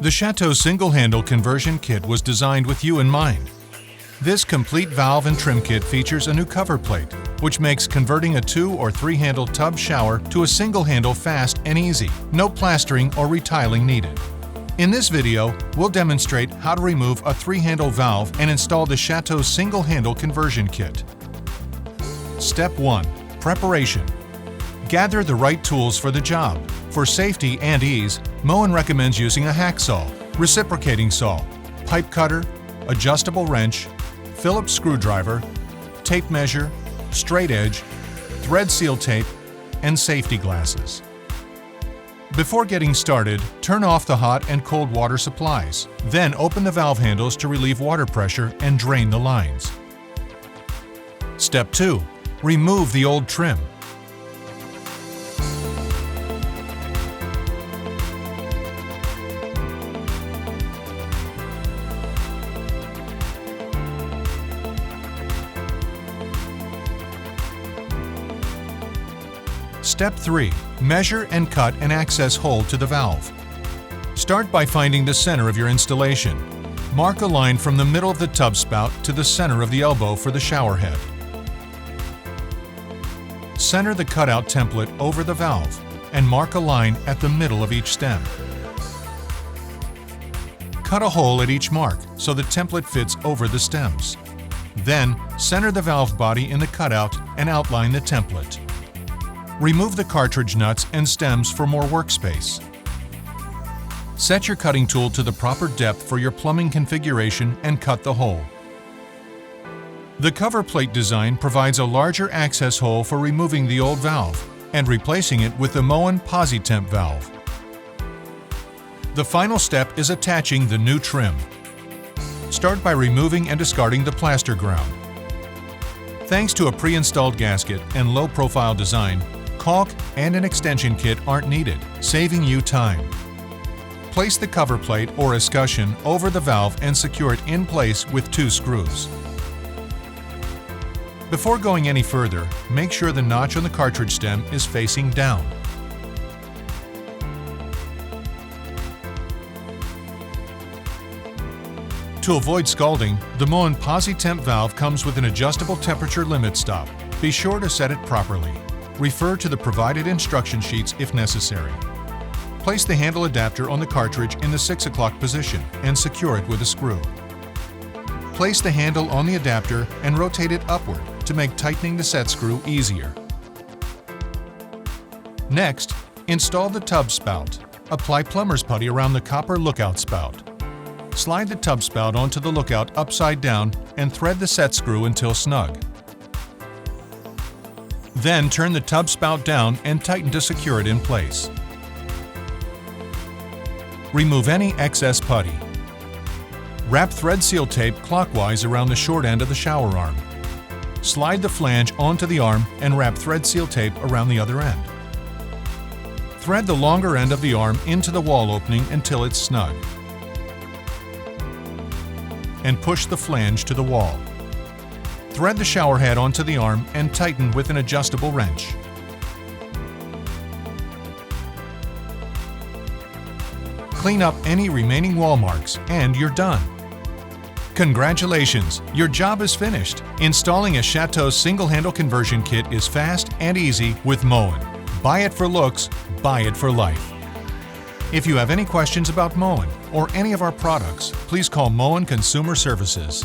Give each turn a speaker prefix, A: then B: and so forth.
A: The Chateau single-handle conversion kit was designed with you in mind. This complete valve and trim kit features a new cover plate, which makes converting a 2- or 3-handle tub shower to a single handle fast and easy. No plastering or retiling needed. In this video, we'll demonstrate how to remove a 3-handle valve and install the Chateau single-handle conversion kit. Step 1. Preparation. Gather the right tools for the job. For safety and ease, Moen recommends using a hacksaw, reciprocating saw, pipe cutter, adjustable wrench, Phillips screwdriver, tape measure, straight edge, thread seal tape, and safety glasses. Before getting started, turn off the hot and cold water supplies. Then open the valve handles to relieve water pressure and drain the lines. Step 2. Remove the old trim. Step 3. Measure and cut an access hole to the valve. Start by finding the center of your installation. Mark a line from the middle of the tub spout to the center of the elbow for the shower head. Center the cutout template over the valve and mark a line at the middle of each stem. Cut a hole at each mark so the template fits over the stems. Then, center the valve body in the cutout and outline the template. Remove the cartridge nuts and stems for more workspace. Set your cutting tool to the proper depth for your plumbing configuration and cut the hole. The cover plate design provides a larger access hole for removing the old valve and replacing it with the Moen PosiTemp valve. The final step is attaching the new trim. Start by removing and discarding the plaster ground. Thanks to a pre-installed gasket and low-profile design, caulk and an extension kit aren't needed, saving you time. Place the cover plate or escutcheon over the valve and secure it in place with 2 screws. Before going any further, make sure the notch on the cartridge stem is facing down. To avoid scalding, the Moen PosiTemp valve comes with an adjustable temperature limit stop. Be sure to set it properly. Refer to the provided instruction sheets if necessary. Place the handle adapter on the cartridge in the 6 o'clock position and secure it with a screw. Place the handle on the adapter and rotate it upward to make tightening the set screw easier. Next, install the tub spout. Apply plumber's putty around the copper lookout spout. Slide the tub spout onto the lookout upside down and thread the set screw until snug. Then turn the tub spout down and tighten to secure it in place. Remove any excess putty. Wrap thread seal tape clockwise around the short end of the shower arm. Slide the flange onto the arm and wrap thread seal tape around the other end. Thread the longer end of the arm into the wall opening until it's snug. And push the flange to the wall. Thread the shower head onto the arm and tighten with an adjustable wrench. Clean up any remaining wall marks and you're done. Congratulations! Your job is finished. Installing a Chateau single-handle conversion kit is fast and easy with Moen. Buy it for looks, buy it for life. If you have any questions about Moen or any of our products, please call Moen Consumer Services.